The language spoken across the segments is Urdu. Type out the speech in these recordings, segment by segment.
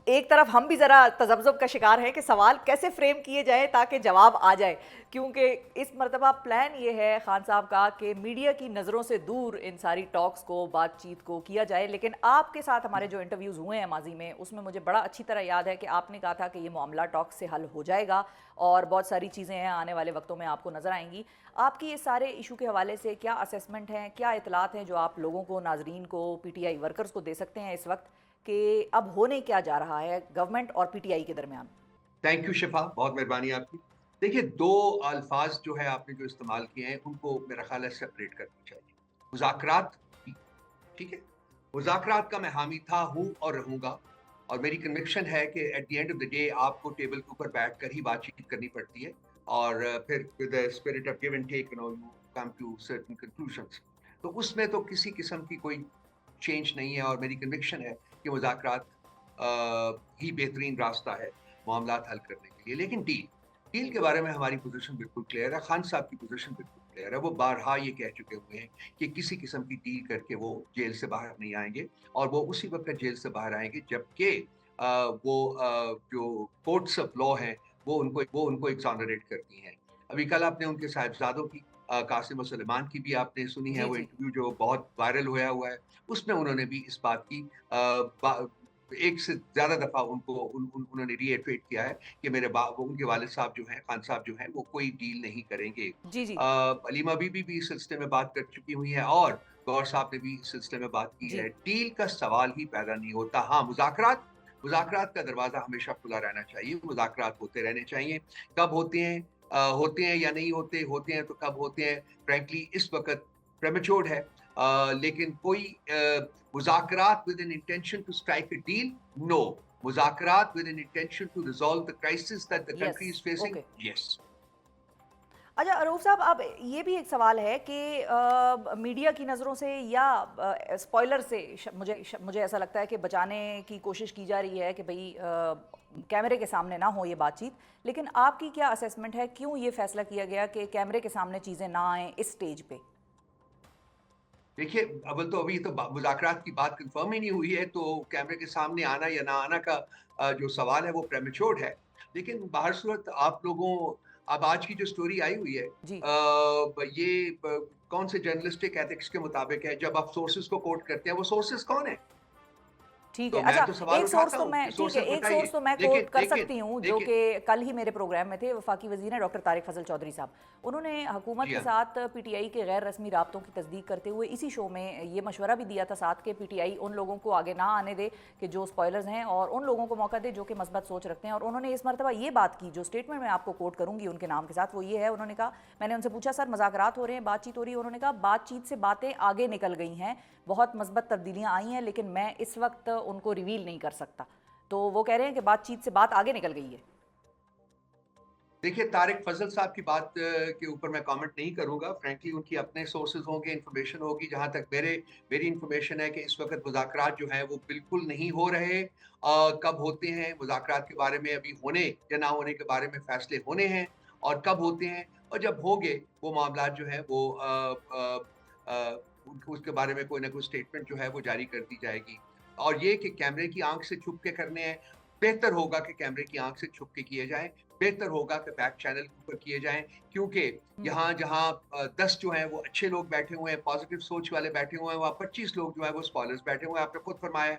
ایک طرف ہم بھی ذرا تذبذب کا شکار ہیں کہ سوال کیسے فریم کیے جائیں تاکہ جواب آ جائے، کیونکہ اس مرتبہ پلان یہ ہے خان صاحب کا کہ میڈیا کی نظروں سے دور ان ساری ٹاکس کو، بات چیت کو کیا جائے. لیکن آپ کے ساتھ ہمارے جو انٹرویوز ہوئے ہیں ماضی میں، اس میں مجھے بڑا اچھی طرح یاد ہے کہ آپ نے کہا تھا کہ یہ معاملہ ٹاکس سے حل ہو جائے گا اور بہت ساری چیزیں ہیں آنے والے وقتوں میں آپ کو نظر آئیں گی. آپ کی یہ سارے ایشو کے حوالے سے کیا اسیسمنٹ ہیں، کیا اطلاعات ہیں جو آپ لوگوں کو، ناظرین کو، پی ٹی آئی ورکرز کو دے سکتے ہیں اس وقت کہ اب ہونے کیا جا رہا ہے گورنمنٹ اور پی ٹی آئی کے درمیان؟ تھینک یو شفا، بہت مہربانی آپ کی. دیکھیے، دو الفاظ جو ہے آپ نے جو استعمال کیے ہیں ان کو میرا خیال ہے سپریٹ کرنا چاہیے. مذاکرات کی، ٹھیک ہے، مذاکرات کا میں حامی تھا، ہوں اور رہوں گا. اور میری کنوکشن ہے کہ at the end of the day آپ کو ٹیبل کے اوپر بیٹھ کر ہی بات چیت کرنی پڑتی ہے، اور پھر with spirit of give and take you come to certain conclusions. تو اس میں تو کسی قسم کی کوئی چینج نہیں ہے، اور میری کنوکشن ہے کہ مذاکرات ہی بہترین راستہ ہے معاملات حل کرنے کے لیے. لیکن ڈیل کے بارے میں ہماری پوزیشن بالکل کلیئر ہے. خان صاحب کی پوزیشن بالکل کلیئر ہے. وہ بارہا یہ کہہ چکے ہوئے ہیں کہ کسی قسم کی ڈیل کر کے وہ جیل سے باہر نہیں آئیں گے، اور وہ اسی وقت جیل سے باہر آئیں گے جبکہ وہ جو کورٹس آف لا ہیں وہ ان کو ایگزانریٹ کرتی ہیں. ابھی کل آپ نے ان کے صاحبزادوں کی، قاسم و سلیمان کی بھی آپ نے سنی ہے، جی وہ جی انٹرویو جو بہت وائرل ہوا ہے. اس میں انہوں نے بھی اس بات کی ایک سے زیادہ دفعہ انہوں نے ری ایٹریٹ کیا ہے کہ ان کے والد صاحب جو ہیں، خان صاحب جو ہیں، وہ کوئی ڈیل نہیں کریں گے. جی جی علیمہ بی بھی اس سلسلے میں بات کر چکی ہوئی ہیں، اور گور صاحب نے بھی اس سلسلے میں بات کی جی ہے. ڈیل کا سوال ہی پیدا نہیں ہوتا. ہاں، مذاکرات کا دروازہ ہمیشہ کھلا رہنا چاہیے. مذاکرات ہوتے رہنے چاہیے. کب ہوتے ہیں یا نہیں ہوتے ہیں تو کب ہوتے ہیں، فرینکلی اس وقت پریمیچورڈ ہے. لیکن کوئی مذاکرات with an intention to strike a deal, no. مذاکرات with an intention to resolve the crisis that the yes country is facing, okay. yes. اچھا عروف صاحب، اب یہ بھی ایک سوال ہے کہ میڈیا کی نظروں سے یا اسپوائلر سے مجھے ایسا لگتا ہے کہ بچانے کی کوشش کی جا رہی ہے کہ بھئی کیمرے کے سامنے نہ ہو یہ بات چیت. لیکن آپ کی کیا اسیسمنٹ ہے، کیوں یہ فیصلہ کیا گیا کہ کیمرے کے سامنے چیزیں نہ آئیں اس سٹیج پہ؟ دیکھیے، اول تو ابھی تو مذاکرات کی بات کنفرم ہی نہیں ہوئی ہے، تو کیمرے کے سامنے آنا یا نہ آنا کا جو سوال ہے وہ پریمیچورڈ ہے. لیکن باہر صورت آپ لوگوں، اب آج کی جو سٹوری آئی ہوئی ہے، جی یہ کون سے جرنلسٹک ایتھکس کے مطابق ہے؟ جب آپ سورسز کو کوٹ کرتے ہیں، وہ سورسز کون ہیں؟ ٹھیک ہے. تو میں اچھا تو سوال ایک سورس اٹھاتا تو ہوں میں کہ ٹھیک ہے سورسز ایک بتائیے. سورس تو میں لیکن کوٹ کر لیکن سکتی ہوں جو لیکن کہ کل ہی میرے پروگرام میں تھے. وفاقی وزیر ہیں ڈاکٹر طارق فضل چودھری صاحب، انہوں نے حکومت جی کے ہاں، ساتھ پی ٹی آئی کے غیر رسمی رابطوں کی تصدیق کرتے ہوئے اسی شو میں یہ مشورہ بھی دیا تھا ساتھ کہ پی ٹی آئی ان لوگوں کو آگے نہ آنے دے کہ جو اسپوائلرز ہیں، اور ان لوگوں کو موقع دے جو کہ مثبت سوچ رکھتے ہیں. اور انہوں نے اس مرتبہ یہ بات کی، جو اسٹیٹمنٹ میں آپ کو کوٹ کروں گی ان کے نام کے ساتھ، وہ یہ ہے. انہوں نے کہا، میں نے ان سے پوچھا سر مذاکرات ہو رہے ہیں، بات چیت ہو رہی ہے، انہوں نے کہا بات چیت سے باتیں آگے نکل گئی ہیں، بہت مثبت تبدیلیاں آئی ہیں، لیکن میں اس وقت ان کو ریویل نہیں کر سکتا. تو وہ کہہ رہے ہیں کہ بات چیت سے بات آگے نکل گئی ہے. دیکھیے، طارق فضل صاحب کی بات کے اوپر میں کامنٹ نہیں کروں گا. فرینکلی ان کی اپنے سورسز ہوں گے، انفارمیشن ہوگی. جہاں تک میری انفارمیشن ہے کہ اس وقت مذاکرات جو ہیں وہ بالکل نہیں ہو رہے. کب ہوتے ہیں مذاکرات کے بارے میں ابھی ہونے یا نہ ہونے کے بارے میں فیصلے ہونے ہیں، اور کب ہوتے ہیں اور جب ہوگے وہ معاملات جو ہیں وہ اس کے بارے میں کوئی نہ کوئی اسٹیٹمنٹ جو ہے وہ جاری کر دی جائے گی. اور یہ کہ کیمرے کی آنکھ سے چھپ کے کرنے ہیں، بہتر ہوگا کہ کیمرے کی آنکھ سے چھپ کے کیے جائیں. بہتر ہوگا کہ بیک چینل کے اوپر کیے جائیں، کیونکہ یہاں جہاں 10 جو ہیں وہ اچھے لوگ بیٹھے ہوئے ہیں، پازیٹیو سوچ والے بیٹھے ہوئے ہیں، وہاں 25 لوگ جو ہیں وہ اسپوائلرز بیٹھے ہوئے ہیں. آپ نے خود فرمایا ہے.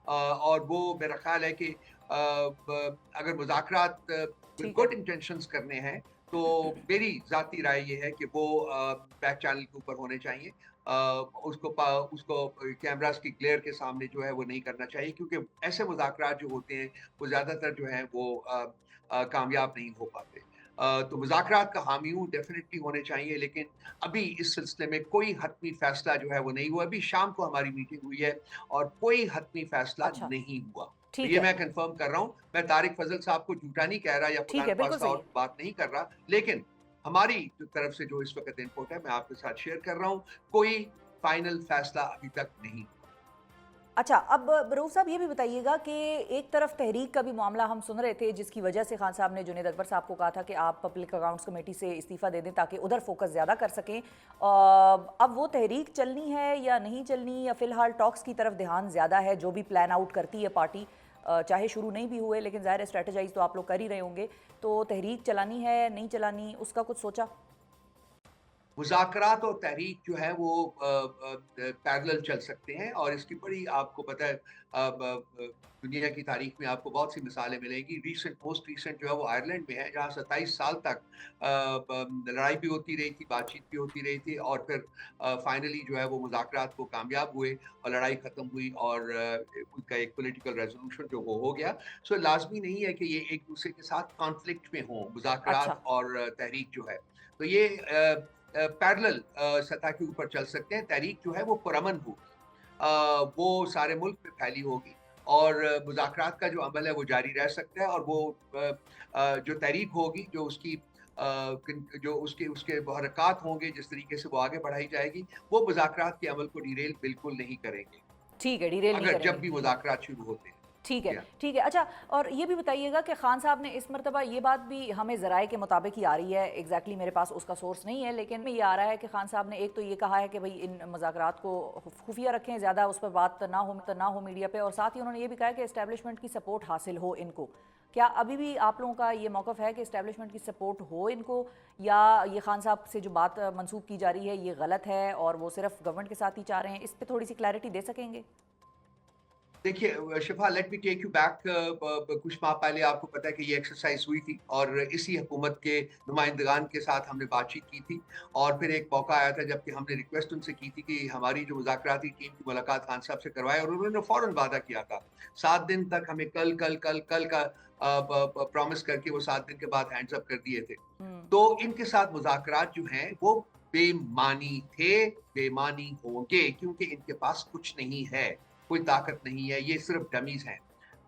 اور وہ میرا خیال ہے کہ اگر مذاکرات ٹھیک ہے. گڈ انٹینشنز کرنے ہیں تو میری ذاتی رائے یہ ہے کہ وہ بیک چینل کے اوپر ہونے چاہیے. اس کو کیمراز کی گلیئر کے سامنے جو ہے وہ نہیں کرنا چاہیے، کیونکہ ایسے مذاکرات جو ہوتے ہیں وہ زیادہ تر جو ہیں وہ کامیاب نہیں ہو پاتے. تو مذاکرات کا حامی ہوں، ڈیفینیٹلی ہونے چاہیے. لیکن ابھی اس سلسلے میں کوئی حتمی فیصلہ جو ہے وہ نہیں ہوا. ابھی شام کو ہماری میٹنگ ہوئی ہے اور کوئی حتمی فیصلہ اچھا نہیں ہوا. تو ٹھیک یہ ہے. میں کنفرم کر رہا ہوں. میں طارق فضل صاحب کو جھوٹا نہیں کہہ رہا یا خدا ٹھیک ہے، بالکل نخواستہ صحیح اور ہے. بات نہیں کر رہا، لیکن ہماری طرف سے جو اس وقت انپوٹ ہے میں آپ کے ساتھ شیئر کر رہا ہوں. کوئی فائنل فیصلہ ابھی تک نہیں ہوا. اچھا اب بروف صاحب یہ بھی بتائیے گا کہ ایک طرف تحریک کا بھی معاملہ ہم سن رہے تھے، جس کی وجہ سے خان صاحب نے جنید اکبر صاحب کو کہا تھا کہ آپ پبلک اکاؤنٹس کمیٹی سے استعفیٰ دے دیں تاکہ ادھر فوکس زیادہ کر سکیں. اب وہ تحریک چلنی ہے یا نہیں چلنی، یا فی الحال ٹاکس کی طرف دھیان زیادہ ہے جو بھی پلان آؤٹ کرتی ہے پارٹی؟ چاہے شروع نہیں بھی ہوئے لیکن ظاہر اسٹریٹجائز تو آپ لوگ کر ہی رہے ہوں گے، تو تحریک چلانی ہے نہیں چلانی، اس کا کچھ سوچا؟ مذاکرات اور تحریک جو ہے وہ پیرلل چل سکتے ہیں، اور اس کی بڑی آپ کو پتہ ہے دنیا کی تاریخ میں آپ کو بہت سی مثالیں ملیں گی. موسٹ ریسنٹ جو ہے وہ آئرلینڈ میں ہے، جہاں 27 سال تک لڑائی بھی ہوتی رہی تھی، بات چیت بھی ہوتی رہی تھی، اور پھر فائنلی جو ہے وہ مذاکرات کو کامیاب ہوئے اور لڑائی ختم ہوئی، اور ان کا ایک پولیٹیکل ریزولوشن جو وہ ہو گیا. سو لازمی نہیں ہے کہ یہ ایک دوسرے کے ساتھ کانفلکٹ میں ہوں اچھا، مذاکرات اور تحریک جو ہے. تو یہ پیرلل سطح کے اوپر چل سکتے ہیں. تحریک جو ہے وہ پرامن ہوگی، وہ سارے ملک میں پھیلی ہوگی، اور مذاکرات کا جو عمل ہے وہ جاری رہ سکتا ہے، اور وہ جو تحریک ہوگی، جو اس کے حرکات ہوں گے، جس طریقے سے وہ آگے بڑھائی جائے گی، وہ مذاکرات کے عمل کو ڈیریل بالکل نہیں کریں گے، ٹھیک ہے، ڈیریل نہیں اگر کریں جب گے. بھی مذاکرات شروع ہوتے ہیں. ٹھیک ہے، جی ہاں. ٹھیک ہے. اچھا، اور یہ بھی بتائیے گا کہ خان صاحب نے اس مرتبہ یہ بات بھی ہمیں ذرائع کے مطابق ہی آ رہی ہے، ایگزیکٹلی میرے پاس اس کا سورس نہیں ہے، لیکن یہ آ رہا ہے کہ خان صاحب نے ایک تو یہ کہا ہے کہ بھئی ان مذاکرات کو خفیہ رکھیں، زیادہ اس پر بات نہ ہو میڈیا پہ، اور ساتھ ہی انہوں نے یہ بھی کہا کہ اسٹیبلشمنٹ کی سپورٹ حاصل ہو ان کو. کیا ابھی بھی آپ لوگوں کا یہ موقف ہے کہ اسٹیبلشمنٹ کی سپورٹ ہو ان کو، یا یہ خان صاحب سے جو بات منسوخ کی جا رہی ہے یہ غلط ہے اور وہ صرف گورنمنٹ کے ساتھ ہی چاہ رہے ہیں؟ اس پہ تھوڑی سی کلیئرٹی دے سکیں گے؟ دیکھیے شفا، let me take you back. کچھ ماہ پہلے آپ کو پتا ہے کہ یہ ایکسرسائز ہوئی تھی، اور اسی حکومت کے نمائندگان کے ساتھ ہم نے بات چیت کی تھی، اور پھر ایک موقع آیا تھا جب کہ ہم نے ریکویسٹ ان سے کی تھی کہ ہماری جو مذاکراتی ٹیم کی ملاقات خان صاحب سے کروائے، اور انہوں نے فوراً وعدہ کیا تھا 7 دن تک ہمیں کل کا پرومس کر کے وہ 7 دن کے بعد ہینڈز اپ کر دیے تھے. تو ان کے ساتھ مذاکرات جو ہیں وہ بے معنی تھے، بے معنی ہوں گے، کیونکہ ان کے پاس کچھ نہیں ہے، کوئی طاقت نہیں ہے، یہ صرف ڈمیز ہیں.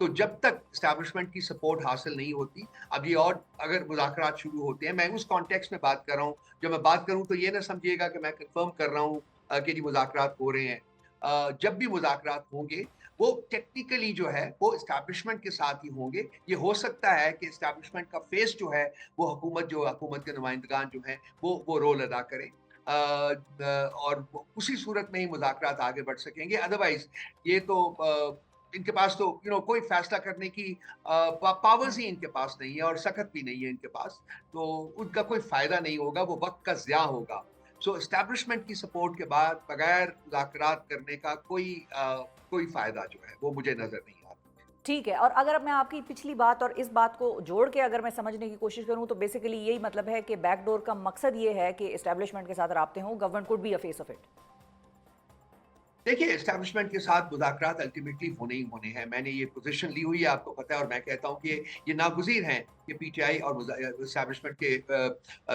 تو جب تک اسٹیبلشمنٹ کی سپورٹ حاصل نہیں ہوتی، اب یہ اور اگر مذاکرات شروع ہوتے ہیں، میں اس کانٹیکس میں بات کر رہا ہوں، جب میں بات کروں تو یہ نہ سمجھیے گا کہ میں کنفرم کر رہا ہوں کہ جی مذاکرات ہو رہے ہیں. جب بھی مذاکرات ہوں گے وہ ٹیکنیکلی جو ہے وہ اسٹیبلشمنٹ کے ساتھ ہی ہوں گے. یہ ہو سکتا ہے کہ اسٹیبلشمنٹ کا فیس جو ہے وہ حکومت کے نمائندگان جو ہیں وہ رول ادا کریں، اور اسی صورت میں ہی مذاکرات آگے بڑھ سکیں گے. ادروائز یہ تو ان کے پاس تو کوئی فیصلہ کرنے کی پاورز ہی ان کے پاس نہیں ہے، اور سخت بھی نہیں ہے ان کے پاس، تو ان کا کوئی فائدہ نہیں ہوگا، وہ وقت کا ضیاع ہوگا. سو اسٹیبلشمنٹ کی سپورٹ کے بعد بغیر مذاکرات کرنے کا کوئی فائدہ جو ہے وہ مجھے نظر نہیں آتا. ٹھیک ہے. اور اگر میں آپ کی پچھلی بات اور اس بات کو جوڑ کے اگر میں سمجھنے کی کوشش کروں تو بیسیکلی یہی مطلب ہے کہ بیک ڈور کا مقصد یہ ہے کہ اسٹیبلشمنٹ کے ساتھ رابطے ہوں، government could be a face of it. دیکھیے اسٹیبلشمنٹ کے ساتھ مذاکرات الٹیمیٹلی ہونے ہی ہونے ہیں. میں نے یہ پوزیشن لی ہوئی ہے، آپ کو پتہ ہے، اور میں کہتا ہوں کہ یہ ناگزیر ہیں کہ پی ٹی آئی اور اسٹیبلشمنٹ کے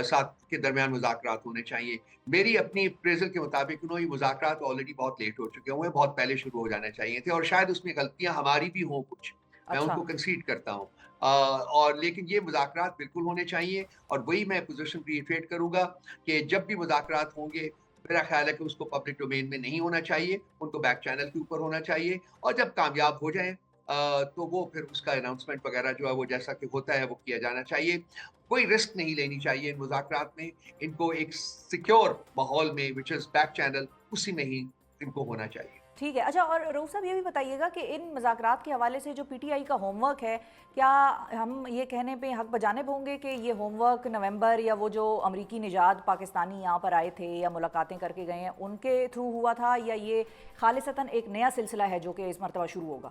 ساتھ کے درمیان مذاکرات ہونے چاہیے. میری اپنی اپریزل کے مطابق یہ مذاکرات آلریڈی بہت لیٹ ہو چکے ہوئے ہیں، بہت پہلے شروع ہو جانے چاہیے تھے، اور شاید اس میں غلطیاں ہماری بھی ہوں کچھ، میں ان اچھا، کو کنسیڈ کرتا ہوں. اور لیکن یہ مذاکرات بالکل ہونے چاہیے، اور وہی میں پوزیشن ریٹریٹ کروں گا کہ جب بھی مذاکرات ہوں گے میرا خیال ہے کہ اس کو پبلک ڈومین میں نہیں ہونا چاہیے، ان کو بیک چینل کے اوپر ہونا چاہیے، اور جب کامیاب ہو جائیں تو وہ پھر اس کا اناؤنسمنٹ وغیرہ جو ہے وہ جیسا کہ ہوتا ہے وہ کیا جانا چاہیے. کوئی رسک نہیں لینی چاہیے ان مذاکرات میں، ان کو ایک سیکیور ماحول میں وچ از بیک چینل، اسی میں ہی ان کو ہونا چاہیے. ٹھیک ہے. اچھا، اور رؤوف صاحب یہ بھی بتائیے گا کہ ان مذاکرات کے حوالے سے جو پی ٹی آئی کا ہوم ورک ہے، کیا ہم یہ کہنے پہ حق بجانب ہوں گے کہ یہ ہوم ورک نومبر یا وہ جو امریکی نژاد پاکستانی یہاں پر آئے تھے یا ملاقاتیں کر کے گئے ہیں ان کے تھرو ہوا تھا، یا یہ خالصتاً ایک نیا سلسلہ ہے جو کہ اس مرتبہ شروع ہوگا؟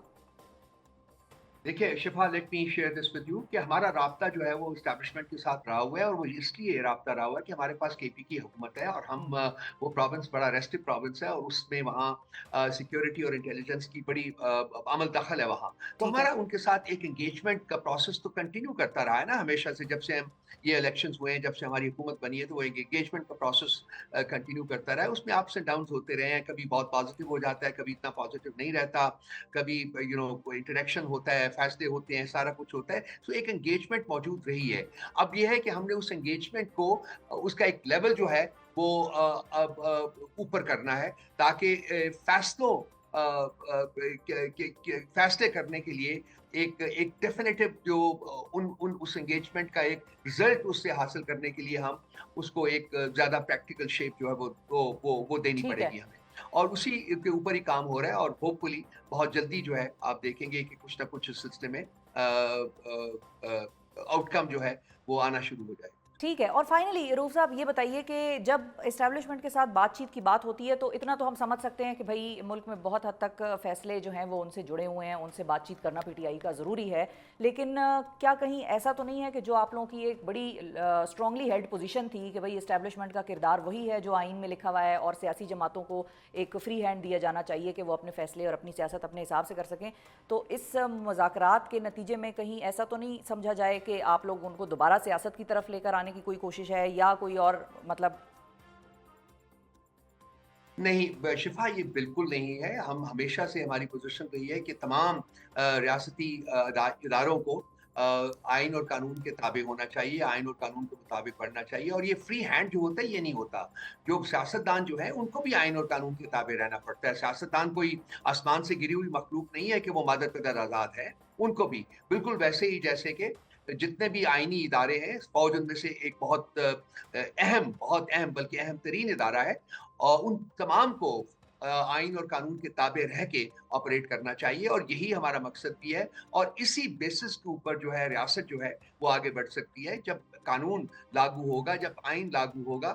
دیکھیے شفا، let me share this with you کہ ہمارا رابطہ جو ہے وہ اسٹیبلشمنٹ کے ساتھ رہا ہوا ہے، اور وہ اس لیے رابطہ رہا ہوا ہے کہ ہمارے پاس کے پی کی حکومت ہے، اور ہم وہ پروونس بڑا ریسٹو پروونس ہے، اور اس میں وہاں سیکیورٹی اور انٹیلیجنس کی بڑی عمل دخل ہے وہاں. تو ٹھیک ہے. ہمارا ان کے ساتھ ایک انگیجمنٹ کا پروسیس تو کنٹینیو کرتا رہا ہے نا ہمیشہ سے، جب سے ہم یہ الیکشنز ہوئے ہیں، جب سے ہماری حکومت بنی ہے، تو وہ انگیجمنٹ کا پروسیس کنٹینیو کرتا رہا ہے. اس میں اپس اینڈ ڈاؤنز ہوتے رہے ہیں، کبھی بہت پازیٹیو ہو جاتا ہے، کبھی اتنا پازیٹیو نہیں رہتا، کبھی کوئی انٹریکشن ہوتا ہے، فیصلے ہوتے ہیں، سارا کچھ ہوتا ہے. سو ایک انگیجمنٹ موجود رہی ہے. اب یہ ہے کہ ہم نے اس انگیجمنٹ کو، اس کا ایک لیول جو ہے وہ اب اوپر کرنا ہے، تاکہ فیصلے کرنے کے لیے ایک ڈیفینیٹو جو اس انگیجمنٹ کا ایک رزلٹ اس سے حاصل کرنے کے لیے ہم اس کو ایک زیادہ پریکٹیکل شیپ جو ہے وہ دینی ٹھیک پڑے ہے. گی ہمیں. اور اسی کے اوپر ہی کام ہو رہا ہے اور ہوپفلی بہت جلدی جو ہے آپ دیکھیں گے کہ کچھ نہ کچھ اس سلسلے میں آؤٹ کم جو ہے وہ آنا شروع ہو جائے. ٹھیک ہے. اور فائنلی روف صاحب یہ بتائیے کہ جب اسٹیبلشمنٹ کے ساتھ بات چیت کی بات ہوتی ہے تو اتنا تو ہم سمجھ سکتے ہیں کہ بھائی ملک میں بہت حد تک فیصلے جو ہیں وہ ان سے جڑے ہوئے ہیں, ان سے بات چیت کرنا پی ٹی آئی کا ضروری ہے, لیکن کیا کہیں ایسا تو نہیں ہے کہ جو آپ لوگوں کی ایک بڑی اسٹرانگلی ہیلڈ پوزیشن تھی کہ بھائی اسٹیبلشمنٹ کا کردار وہی ہے جو آئین میں لکھا ہوا ہے اور سیاسی جماعتوں کو ایک فری ہینڈ دیا جانا چاہیے کہ وہ اپنے فیصلے اور اپنی سیاست اپنے حساب سے کر سکیں, تو اس مذاکرات کے نتیجے میں کہیں ایسا تو نہیں سمجھا جائے کہ آپ لوگ ان کو دوبارہ سیاست کی طرف لے کر آنے کی کوئی کوشش ہے یا کوئی اور مطلب؟ نہیں شفا, یہ بالکل نہیں ہے. ہم ہمیشہ سے ہماری پوزیشن رہی ہے کہ تمام ریاستی اداروں کو آئین اور قانون کے تابع ہونا چاہیے, آئین اور قانون کے مطابق بڑھنا چاہیے, اور یہ فری ہینڈ جو ہوتا ہے یہ نہیں ہوتا. جو سیاستدان جو ہے ان کو بھی آئین اور قانون کے تابع رہنا پڑتا ہے. سیاستدان کوئی آسمان سے گری ہوئی مخلوق نہیں ہے کہ وہ مادر قدر آزاد ہے. ان کو بھی بالکل ویسے ہی جیسے کہ جتنے بھی آئینی ادارے ہیں, فوج ان میں سے ایک بہت اہم بلکہ اہم ترین ادارہ ہے, اور ان تمام کو آئین اور قانون کے تابع رہ کے آپریٹ کرنا چاہیے, اور یہی ہمارا مقصد بھی ہے. اور اسی بیسس کے اوپر جو ہے ریاست جو ہے وہ آگے بڑھ سکتی ہے. جب قانون لاگو ہوگا, جب آئین لاگو ہوگا,